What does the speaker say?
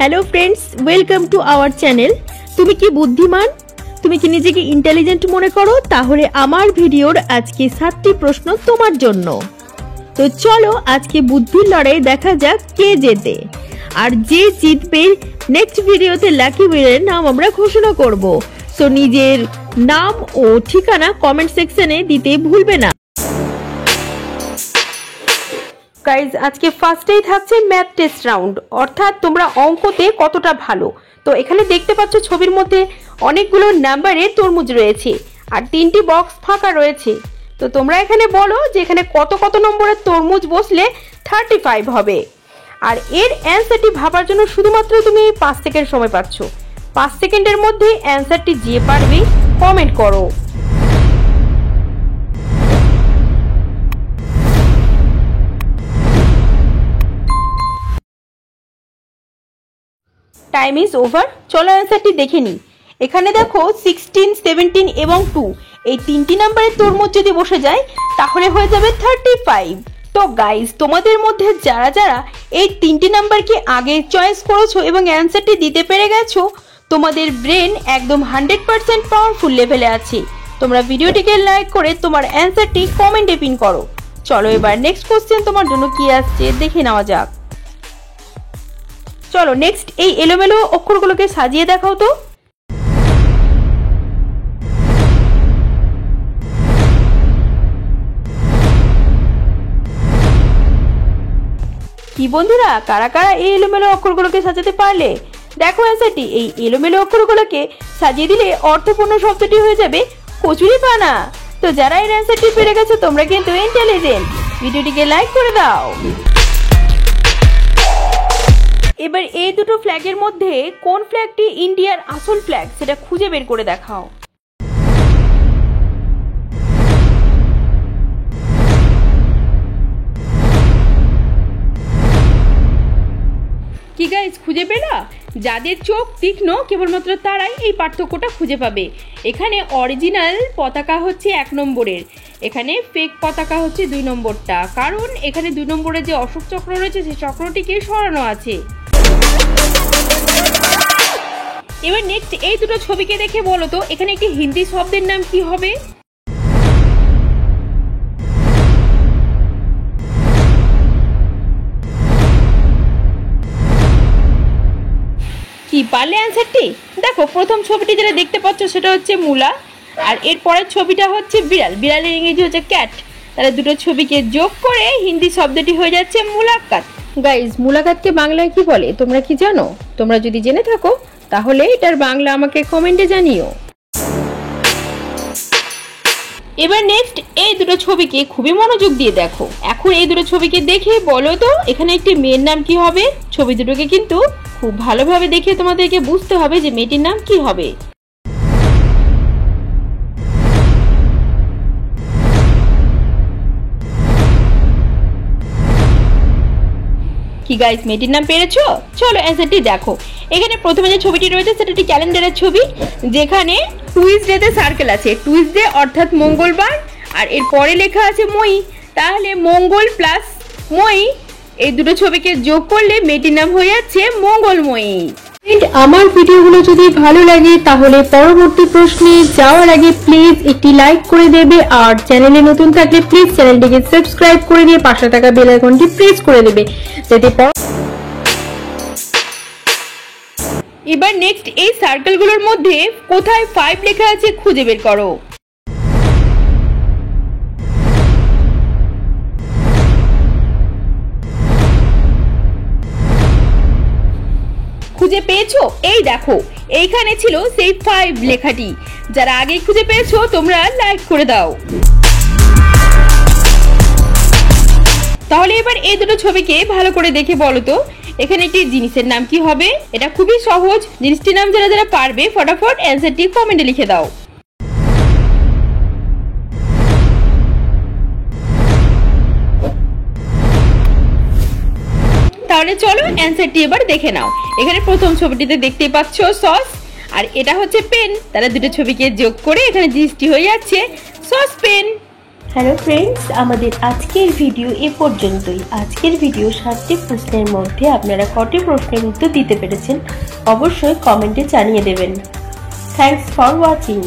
Hello friends, welcome to our channel. তুমি কি বুদ্ধিমান? তুমি কি নিজেকে ইন্টেলিজেন্ট মনে করো? তাহলে আমার ভিডিওর আজকে 7টি প্রশ্ন তোমার জন্য। তো চলো আজকে বুদ্ধির লড়াই দেখা যাক কে জেতে। আর যে জিতবে নেক্সট ভিডিওতে লাকি উইনারের নাম আমরা ঘোষণা করব। সো নিজের নাম ও ঠিকানা কমেন্ট সেকশনে দিতে ভুলবে না। গাইজ, আজকে ফার্স্টেই থাকছে ম্যাথ টেস্ট রাউন্ড, অর্থাৎ তোমরা অঙ্কতে কতটা ভালো। তো এখানে দেখতে পাচ্ছ ছবির মধ্যে অনেকগুলো নাম্বারের তরমুজ রয়েছে আর 3টি বক্স ফাঁকা রয়েছে। তো তোমরা এখানে বলো যে এখানে কত কত নম্বরের তরমুজ বসলে 35 হবে। আর এর অ্যান্সারটি ভাবার জন্য শুধুমাত্র তুমি 5 সেকেন্ড সময় পাচ্ছ। 5 সেকেন্ডের মধ্যে অ্যান্সারটি যে পারবে কমেন্ট করো। Time is over. চলো অ্যান্সারটি দেখে নিই। এখানে দেখো 16, 17 এবং 2 এই 3টি নাম্বারের তরমুজ যদি বসে যায় তাহলে হয়ে যাবে 35। তো গাইজ, তোমাদের মধ্যে যারা যারা এই 3টি নাম্বারকে আগে চয়েস করেছো এবং অ্যান্সারটি দিতে পেরে গেছো, তোমাদের ব্রেন একদম 100% পাওয়ারফুল লেভেলে আছে। তোমরা ভিডিওটিকে লাইক করে তোমার অ্যান্সারটি কমেন্টে পিন করো। চলো এবার নেক্সট কোশ্চেন তোমার জন্য কি আসছে দেখে নেওয়া যাক। চলো নেক্সট এই এলোমেলো অক্ষরগুলোকে সাজিয়ে দেখাও তো। কি বন্ধুরা, কারা কারা এই এলোমেলো অক্ষরগুলোকে সাজাতে পারলে? দেখো অ্যান্সারটি, এই এলোমেলো অক্ষরগুলোকে সাজিয়ে দিলে অর্থপূর্ণ শব্দটি হয়ে যাবে কচুরি পানা। তো যারা এই অ্যান্সারটি পেরে গেছো তোমরা কিন্তু ইন্টেলিজেন্ট। ভিডিওটিকে লাইক করে দাও। এবার এই দুটো ফ্ল্যাগের মধ্যে কোন ফ্ল্যাগটি ইন্ডিয়ার আসল ফ্ল্যাগ সেটা খুঁজে বের করে দেখাও। কি গাইজ, খুঁজে পেলা? যাদের চোখ তীক্ষ্ণ কেবলমাত্র তারাই এই পার্থক্যটা খুঁজে পাবে। এখানে অরিজিনাল পতাকা হচ্ছে 1 নম্বরের, এখানে ফেক পতাকা হচ্ছে 2 নম্বরটা, কারণ এখানে 2 নম্বরের যে অশোক চক্র রয়েছে সেই চক্রটিকে সরানো আছে। এবার নেক্সট এই দুটো ছবিকে দেখে বলো তো এখানে একটি হিন্দি শব্দের নাম কি হবে? কি পারলে অ্যান্সারটি? দেখো প্রথম ছবিটি যেটা দেখতে পাচ্ছ সেটা হচ্ছে মূলা, আর এর পরের ছবিটা হচ্ছে বিড়াল। বিড়ালের ইংরেজি হচ্ছে ক্যাট। তাহলে দুটো ছবিকে যোগ করে হিন্দি শব্দটি হয়ে যাচ্ছে মুলাকাত। গাইজ, মুলাকাতকে বাংলায় কি বলে তোমরা কি জানো? তোমরা যদি জেনে থাকো তাহলে এটার বাংলা আমাকে কমেন্টে জানিও। এবার নেক্সট এই দুটো ছবিকে খুবই মনোযোগ দিয়ে দেখো। এখন এই দুটো ছবিকে দেখে বলো তো এখানে একটি মেয়ের নাম কি হবে? ছবি দুটোকে কিন্তু খুব ভালোভাবে দেখে তোমাদেরকে বুঝতে হবে যে মেয়েটির নাম কি হবে। কি গাইস, মেয়েটির নাম পেরেছো? চলো অ্যান্সারটি দেখো। এখানে প্রথমে যে ছবিটি রয়েছে সেটা একটি ক্যালেন্ডারের ছবি, যেখানে টুইসডেতে সার্কেল আছে। টুইসডে অর্থাৎ মঙ্গলবার, আর এর পরে লেখা আছে মই। তাহলে মঙ্গল প্লাস মই এই দুটো ছবিকে যোগ করলে মেয়েটির নাম হয়ে যাচ্ছে মঙ্গলময়ী। আমার ভিডিওগুলো যদি ভালো লাগে তাহলে পরবর্তী প্রশ্নে যাওয়ার আগে প্লিজ একটি লাইক করে দেবে, আর চ্যানেলে নতুন থাকলে প্লিজ চ্যানেলটিকে সাবস্ক্রাইব করে দিয়ে পাশে থাকা বেল আইকনটি প্রেস করে দেবে যাতে। এবার নেক্সট এই সার্কেলগুলোর মধ্যে কোথায় 5 লেখা আছে খুঁজে বের করো। খুঁজে পেয়েছো? এই দেখো এইখানে ছিল সেই 5 লেখাটি। যারা আগে খুঁজে পেয়েছো তোমরা লাইক করে দাও। তাহলে এবার এই দুটো ছবিকে ভালো করে দেখে বলো তো এখানে একটি জিনিসের নাম কি হবে? এটা খুবই সহজ। জিনিসটির নাম যারা যারা পারবে ফটাফট অ্যান্সারটি কমেন্টে লিখে দাও। তাহলে চলো অ্যান্সারটি এবার দেখে নাও। এখানে প্রথম ছবিটিতে দেখতে পাচ্ছ সস, আর এটা হচ্ছে পেন। তারা দুটো ছবিকে যোগ করে এখানে জিনিসটি হয়ে যাচ্ছে সস পেন। হ্যালো ফ্রেন্ডস, আমাদের আজকের ভিডিও এ পর্যন্তই। আজকের ভিডিও 7টি প্রশ্নের মধ্যে আপনারা কটি প্রশ্নের উত্তর দিতে পেরেছেন অবশ্যই কমেন্টে জানিয়ে দেবেন। Thanks for watching.